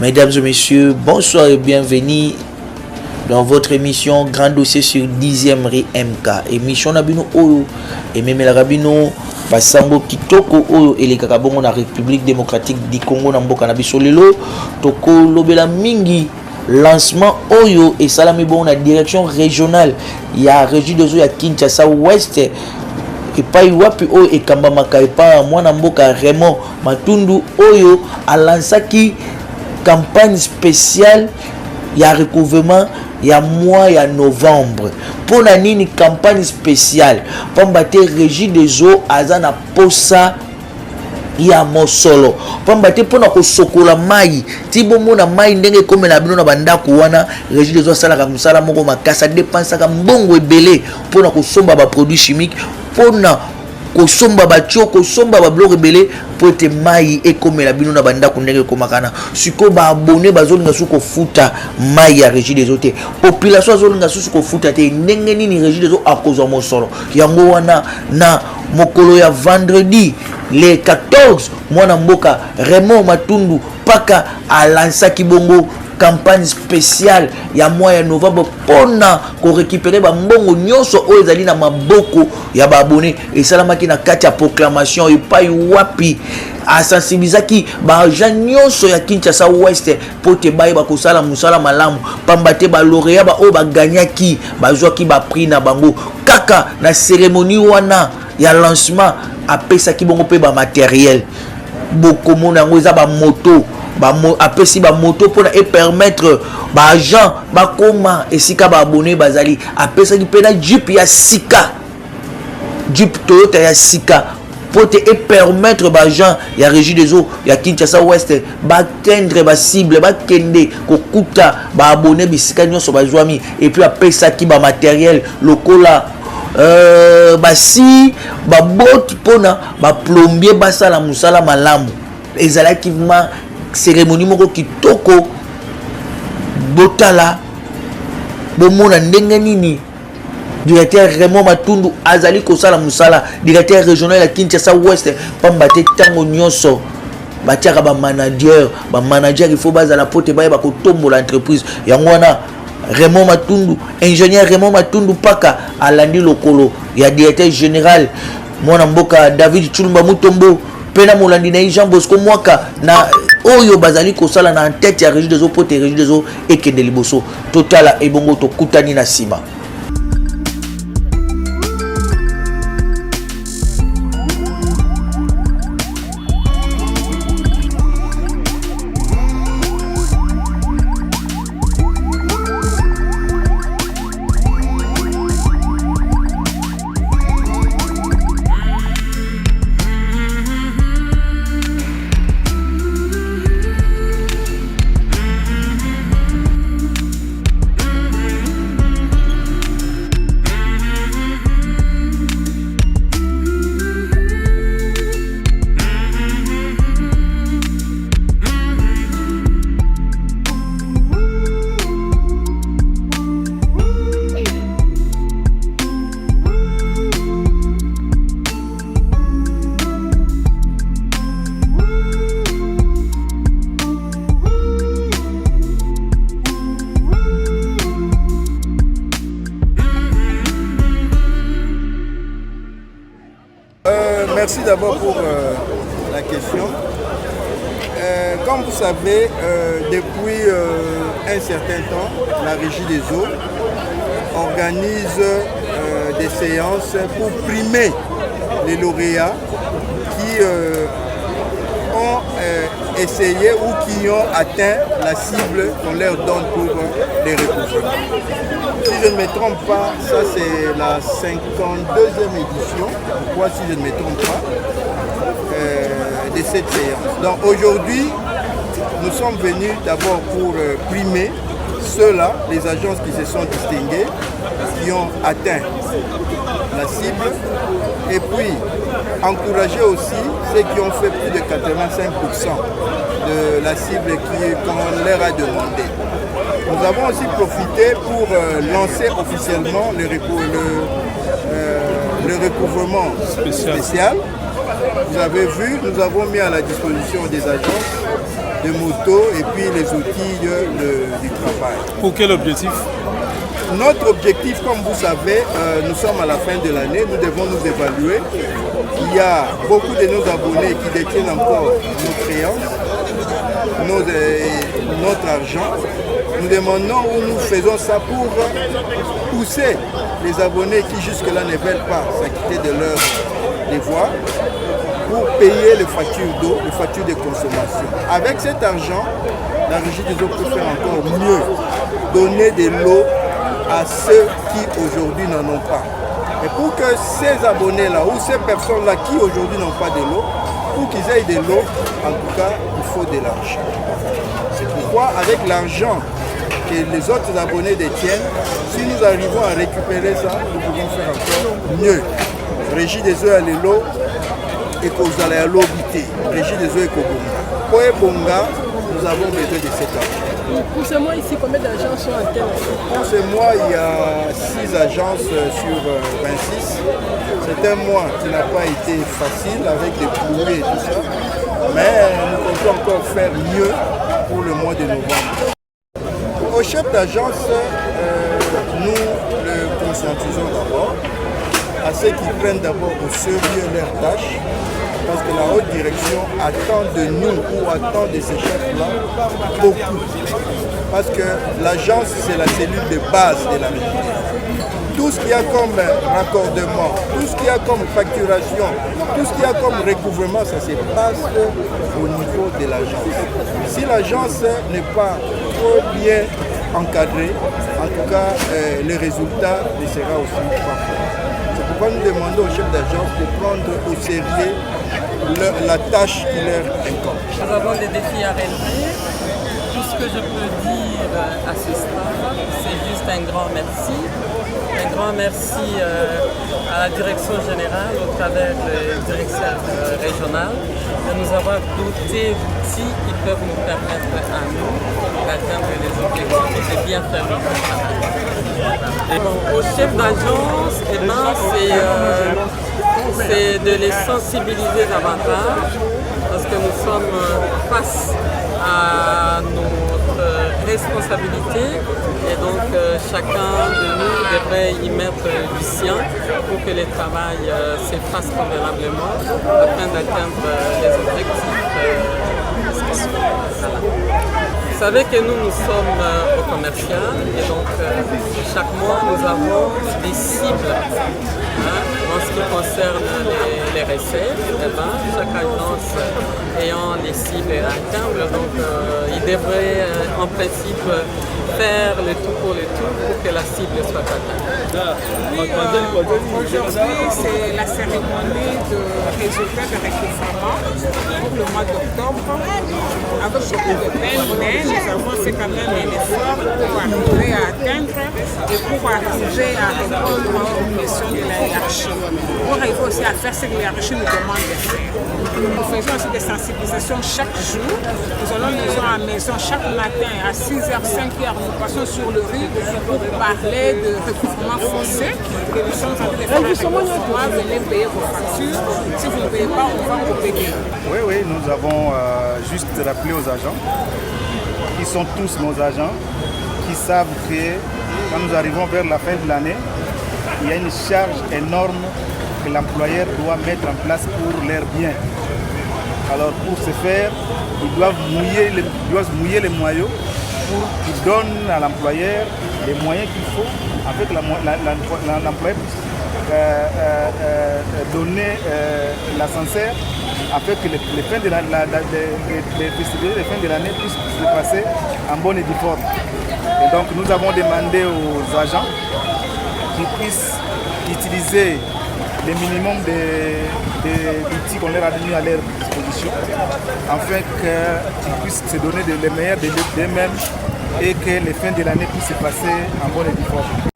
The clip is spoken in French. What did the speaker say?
Mesdames et messieurs, bonsoir et bienvenue dans votre émission Grand Dossier sur 10e rue MK. Émission Nabino Oyo et même la Rabino Basambo Kitoko Oyo et les Kakabongo na République démocratique du Congo na mboka na biso lelo toko lobela mingi lancement Oyo et salami bon na direction régionale ya régie de ya Kinshasa Ouest et pas wapi Oyo et Kamba Makaipa mwana mboka Raymond Matundu Oyo a lancé campagne spéciale ya recouvrement ya mois ya novembre pour la nini campagne spéciale pour battre régie des eaux azana posa ya mosolo pour battre pour na ko sokola mai tibo mona mai ndenge comme na bino na banda kuwana régie des eaux sala ka musala moko makasa dépense ka mbongo ebele pour na ko somba ba produits chimiques pour na kosomba batio kosomba ba bloc rebelle pour te mai et comme la bino na banda kundenge komakana siko ba abonné bazolinga suko futa mai ya régie des hôtels population azolinga suko futa te ndenge nini régie des hôtels akozo mosolo yango wana na mokolo ya vendredi le 14 mwana mboka Raymond Matundu paka a lancé kibongo campagne spéciale ya mois ya novembre pona ko récupérer ba mbongo nyonso oyo ezali na maboko ya ba abonné et salamaki na kati ya proclamation epai wapi a sensibilisaki ba agent nyonso ya Kinshasa Ouest pote baye ba kosala musala malamu pambate ba lauréat ba o ba gagnaki ba zwaki ba prix na bango kaka na cérémonie wana ya lancement apesa ki bongo pe ba matériel bokomo na ngo eza ba moto apesi ba moto pour et permettre ba agent ba koma esika ba abonné bazali apesa ki pena jeep ya sika jeep Toyota ya sika pour te et permettre ba agent ya régie des eaux ya Kinshasa Ouest ba tendre ba cible ba kende kokuta ba abonné bisika nyonso ba zwami et puis apesa ki ba matériel lokola basi ba bot pona ba plombier basala musala malamu ezalaki ma cérémonie moko kitoko botala bomona ndenge nini directeur Raymond Matundu azali kosala musala directeur régional ya Kinshasa Ouest pambate tango nyonso batiaka ba manager il faut bazala pote baye ba kotombola entreprise yango wana Raymond Matundu ingénieur Raymond Matundu paka alandi lokolo ya directeur général mwana mboka David Chulumba Mutombo pena molandi na Jean Bosco Mwaka na oyo bazali kosala na tête ya régie des eaux pote régie des eaux ekende liboso totala ebongo to kutani na sima. Merci d'abord pour la question. Comme vous savez, depuis un certain temps, la Régie des eaux organise des séances pour primer les lauréats qui ont essayé ou qui ont atteint la cible qu'on leur donne pour les recouvrements. Si je ne me trompe pas, ça c'est la 52e édition, pourquoi si je ne me trompe pas, de cette séance. Donc aujourd'hui, nous sommes venus d'abord pour primer ceux-là, les agences qui se sont distinguées, qui ont atteint la cible, et puis encourager aussi ceux qui ont fait plus de 85% de la cible qu'on leur a demandé. Nous avons aussi profité pour lancer officiellement le recouvrement spécial. Vous avez vu, nous avons mis à la disposition des agences de moto et puis les outils du travail. Pour quel objectif? Notre objectif, comme vous savez, nous sommes à la fin de l'année, nous devons nous évaluer. Il y a beaucoup de nos abonnés qui détiennent encore nos créances, notre argent. Nous demandons où nous faisons ça pour pousser les abonnés qui jusque-là ne veulent pas s'acquitter de leurs devoirs pour payer les factures d'eau, les factures de consommation. Avec cet argent, la régie des eaux peut faire encore mieux, donner de l'eau à ceux qui aujourd'hui n'en ont pas. Et pour que ces abonnés-là ou ces personnes-là qui aujourd'hui n'ont pas de l'eau, pour qu'ils aient de l'eau, en tout cas, il faut de l'argent. C'est pourquoi avec l'argent que les autres abonnés détiennent, si nous arrivons à récupérer ça, nous pouvons faire encore mieux. Régie des eaux à l'eau et qu'aux à l'obité. Régie des eaux et qu'au Pour Bonga, nous avons besoin de cet argent. Pour ce mois ici, combien d'agences sont en tête? Pour ce mois, il y a 6 agences sur 26. C'est un mois qui n'a pas été facile avec des pluies et tout ça. Mais nous comptons encore faire mieux pour le mois de novembre. Au chef d'agence, nous le conscientisons d'abord à ceux qui prennent d'abord au sérieux leurs tâches. Parce que la haute direction attend de nous ou attend de ces chefs-là beaucoup. Parce que l'agence, c'est la cellule de base de la régie. Tout ce qu'il y a comme raccordement, tout ce qu'il y a comme facturation, tout ce qu'il y a comme recouvrement, ça se passe au niveau de l'agence. Si l'agence n'est pas trop bien encadrée, en tout cas, le résultat ne sera aussi pas fort. C'est pourquoi nous demandons au chef d'agence de prendre au sérieux la tâche qui leur incombe. Nous avons des défis à relever. Tout ce que je peux dire à ce stade, c'est juste un grand merci. Un grand merci à la direction générale au travers des directions régionales de nous avoir doté d'outils qui peuvent nous permettre à nous d'atteindre les objectifs et de bien faire notre travail. Et bon, au chef d'agence, c'est de les sensibiliser davantage parce que nous sommes face à notre responsabilité et donc chacun de nous devrait y mettre du sien pour que le travail se fasse convenablement afin d'atteindre les objectifs. Vous savez que nous sommes au commercial et donc chaque mois nous avons des cibles. En ce qui concerne les recettes, chaque agence ayant les cibles à atteindre, donc il devrait en principe faire le tout pour le tout pour que la cible soit atteinte. Aujourd'hui, c'est la cérémonie de résultats de recouvrement pour le mois d'octobre. Avec beaucoup de peine, mais nous avons fait quand même un effort pour arriver à atteindre et pour arriver à répondre aux questions de la hiérarchie. Pour arriver aussi à faire ce que la hiérarchie nous demande de faire. Nous faisons aussi des sensibilisations chaque jour. Nous allons maison à maison chaque matin à 6h, 5h. Nous passons sur le rue pour parler de recouvrement forcé. Et nous sommes en train de faire un recouvrement. Venez payer vos factures. Si vous ne payez pas, on va vous payer. Oui, nous avons juste rappelé aux agents, qui sont tous nos agents, qui savent que quand nous arrivons vers la fin de l'année, il y a une charge énorme que l'employeur doit mettre en place pour leur bien. Alors pour ce faire, ils doivent mouiller les maillots pour qu'ils donnent à l'employeur les moyens qu'il faut avec l'employeur donner l'ascenseur afin que les festivités de fin de l'année puissent se passer en bonne et due forme. Et donc nous avons demandé aux agents qu'ils puissent utiliser le minimum d'outils qu'on leur a mis à leur disposition afin qu'ils puissent se donner les meilleurs d'eux-mêmes et que les fins de l'année puissent se passer en bonne et due forme.